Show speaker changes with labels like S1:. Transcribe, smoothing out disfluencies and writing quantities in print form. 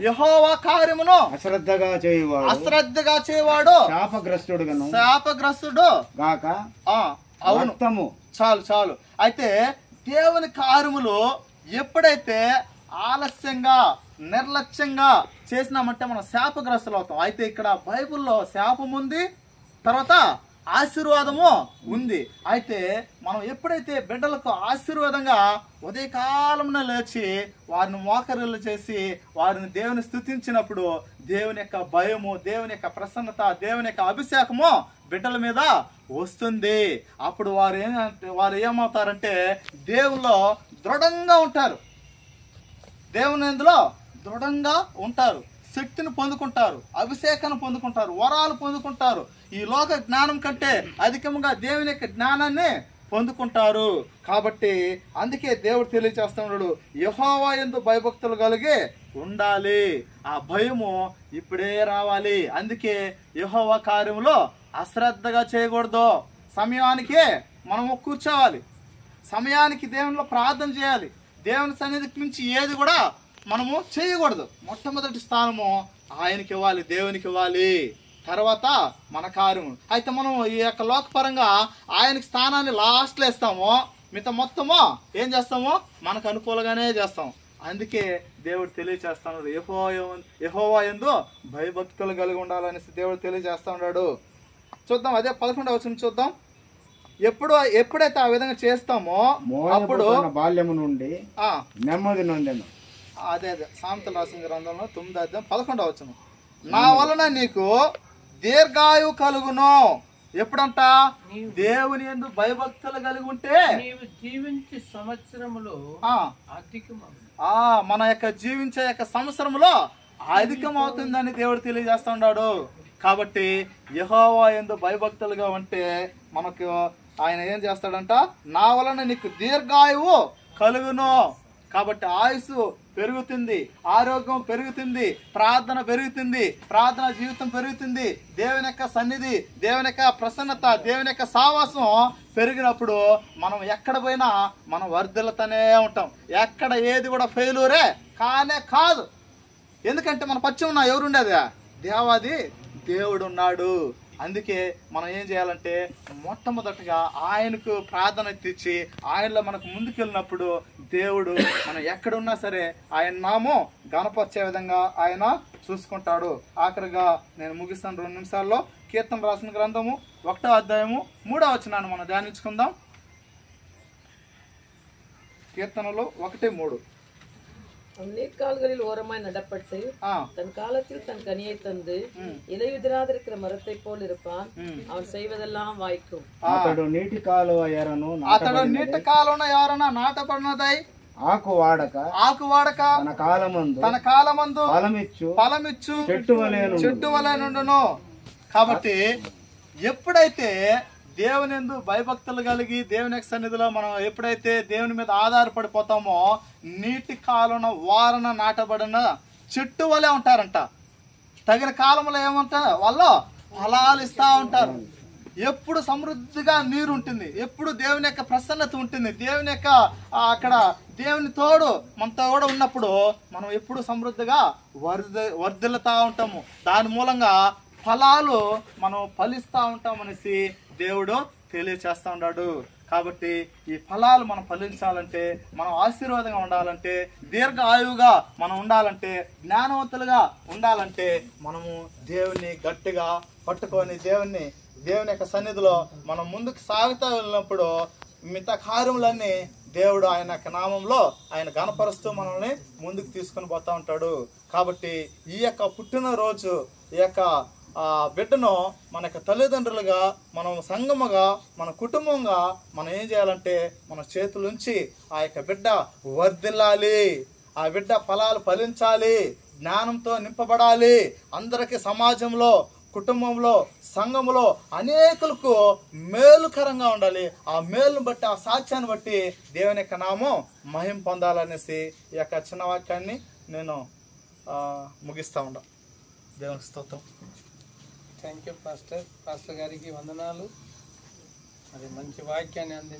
S1: యెహోవా కార్యమును
S2: అశ్రద్ధగా చేయువాడు
S1: శాపగ్రస్తుడు
S2: గాక.
S1: అవును, చాలు. అయితే దేవుని కార్యములు ఎప్పుడైతే ఆలస్యంగా నిర్లక్ష్యంగా చేసినామంటే మనం శాపగ్రస్తులు అవుతాం. అయితే ఇక్కడ బైబిల్లో శాపం ఉంది, తర్వాత ఆశీర్వాదము ఉంది. అయితే మనం ఎప్పుడైతే బిడ్డలకు ఆశీర్వాదంగా ఉదయకాలంలో లేచి వారిని మోకరిల్లు చేసి వారిని దేవుని స్తుతించినప్పుడు దేవుని యొక్క భయము, దేవుని యొక్క ప్రసన్నత, దేవుని యొక్క అభిషేకము బిడ్డల మీద వస్తుంది. అప్పుడు వారు ఏమవుతారంటే దేవుల్లో దృఢంగా ఉంటారు, దేవుని ఇందులో దృఢంగా ఉంటారు, శక్తిని పొందుకుంటారు, అభిషేకాన్ని పొందుకుంటారు, వరాలు పొందుకుంటారు. ఈ లోక జ్ఞానం కంటే అధికంగా దేవుని యొక్క జ్ఞానాన్ని పొందుకుంటారు. కాబట్టి అందుకే దేవుడు తెలియజేస్తున్నాడు, యెహోవా యందు భయభక్తులు కలిగి ఉండాలి. ఆ భయము ఇప్పుడే రావాలి. అందుకే యెహోవా కార్యములో అశ్రద్ధగా చేయకూడదు. సమయానికే మనము కూర్చోవాలి, సమయానికి దేవునిలో ప్రార్థన చేయాలి. దేవుని సన్నిధికి మించి ఏది కూడా మనము చేయకూడదు. మొట్టమొదటి స్థానము ఆయనకి ఇవ్వాలి, దేవునికి ఇవ్వాలి, తర్వాత మన కార్యము. అయితే మనం ఈ యొక్క లోకపరంగా ఆయనకి స్థానాన్ని లాస్ట్లో ఇస్తాము, మిగతా మొత్తము ఏం చేస్తాము మనకు అనుకూలంగానే చేస్తాం. అందుకే దేవుడు తెలియజేస్తున్నాడు, యెహోవా యందు భయభక్తులు కలిగి ఉండాలనేసి దేవుడు తెలియజేస్తా ఉన్నాడు. చూద్దాం, అదే 11వ వచనం చూద్దాం. ఎప్పుడైతే ఆ విధంగా చేస్తామో అప్పుడు
S2: బాల్యము నుండి నెమ్మది నొందెను.
S1: అదే సామెతలు రాసిన గ్రంథంలో 9వ అధ్యాయం 11వ వచనం. నా వలన నీకు దీర్ఘాయువు కలుగును. ఎప్పుడంట? దేవుని యందు భయభక్తులు కలిగి ఉంటే
S3: జీవించే సంవత్సరములో
S1: మన యొక్క జీవించే యొక్క సంవత్సరంలో అధికం అవుతుందని దేవుడు తెలియజేస్తా ఉన్నాడు. కాబట్టి యెహోవా యందు భయభక్తులుగా ఉంటే మనకు ఆయన ఏం చేస్తాడంట, నా వలన నీకు దీర్ఘాయువు కలుగును. కాబట్టి ఆయుసు పెరుగుతుంది, ఆరోగ్యం పెరుగుతుంది, ప్రార్థన పెరుగుతుంది, ప్రార్థన జీవితం పెరుగుతుంది. దేవుని యొక్క సన్నిధి, దేవుని యొక్క ప్రసన్నత, దేవుని యొక్క సావాసం పెరిగినప్పుడు మనం ఎక్కడ పోయినా మనం వర్ధిల్లుతూనే ఉంటాం. ఎక్కడ ఏది కూడా ఫెయిల్యూరే కానే కాదు. ఎందుకంటే మన పశ్చిమ ఎవరుండేది? దేవాది దేవుడు ఉన్నాడు. అందుకే మనం ఏం చేయాలంటే మొట్టమొదటిగా ఆయనకు ప్రార్థన తెచ్చి ఆయనలో మనకు ముందుకెళ్ళినప్పుడు దేవుడు మనం ఎక్కడున్నా సరే ఆయన నామం గణపరిచే విధంగా ఆయన చూసుకుంటాడు. ఆఖరిగా నేను ముగిస్తాను 2 నిమిషాల్లో. కీర్తన రాసిన గ్రంథము 1వ అధ్యాయము 3వ వచనాన్ని మనం ధ్యానించుకుందాం. கீர்த்தனலோ 1:3.
S4: நீர்க்கால்களில் ஓரமாய் நடப்பட்டு தன் காலத்தில் தன் கனியை தந்து இலையுதிராதிருக்கிற மரத்தை போல் இருப்பான். அவன் செய்வதெல்லாம் வாய்க்கும்.
S2: అతడు నీటి కాలువ
S1: ఎవరన నాటబడినదై
S2: ఆకు వాడక తన కాలమందు ఫలమిచ్చు
S1: చెట్టు వలె నుండును. కాబట్టి ఎప్పుడైతే దేవుని యందు భయభక్తులు కలిగి దేవుని యొక్క సన్నిధిలో మనం ఎప్పుడైతే దేవుని మీద ఆధారపడిపోతామో నీటి కాలున వారన నాటబడిన చెట్టు వలె ఉంటారంట. తగిన కాలంలో ఏమంటారు, వాళ్ళు ఫలాలు ఇస్తా ఉంటారు. ఎప్పుడు సమృద్ధిగా నీరు ఉంటుంది, ఎప్పుడు దేవుని యొక్క ప్రసన్నత ఉంటుంది, దేవుని యొక్క అక్కడ దేవుని తోడు మనతో కూడా ఉన్నప్పుడు మనం ఎప్పుడు సమృద్ధిగా వర్ధిల్లుతా ఉంటాము. దాని మూలంగా ఫలాలు మనం ఫలిస్తూ ఉంటామనేసి దేవుడు తెలియచేస్తా ఉన్నాడు. కాబట్టి ఈ ఫలాలు మనం ఫలించాలంటే, మనం ఆశీర్వాదంగా ఉండాలంటే, దీర్ఘ ఆయువుగా మనం ఉండాలంటే, జ్ఞానవంతులుగా ఉండాలంటే మనము దేవుని గట్టిగా పట్టుకొని దేవుని యొక్క సన్నిధిలో మనం ముందుకు సాగుతూ వెళ్ళినప్పుడు మిగతా కార్యములన్నీ దేవుడు ఆయన యొక్క నామంలో ఆయన గణపరుస్తూ మనల్ని ముందుకు తీసుకొని పోతూ ఉంటాడు. కాబట్టి ఈ యొక్క పుట్టినరోజు ఈ యొక్క బిడ్డను మన యొక్క తల్లిదండ్రులుగా, మనం సంఘముగా, మన కుటుంబంగా మనం ఏం చేయాలంటే మన చేతులుంచి ఆ యొక్క బిడ్డ వర్ధిల్లాలి, ఆ బిడ్డ ఫలాలు ఫలించాలి, జ్ఞానంతో నింపబడాలి, అందరికీ సమాజంలో, కుటుంబంలో, సంఘములో అనేకులకు మేలుకరంగా ఉండాలి. ఆ మేలును బట్టి, ఆ సాక్ష్యాన్ని బట్టి దేవుని యొక్క నామం మహిమ పొందాలనేసి ఈ యొక్క చిన్న వాక్యాన్ని నేను ముగిస్తూ ఉంటా. దేవునికి స్తోత్రం.
S3: థ్యాంక్ యూ పాస్టర్ గారికి వందనాలు. మరి మంచి వాక్యాన్ని అందించారు.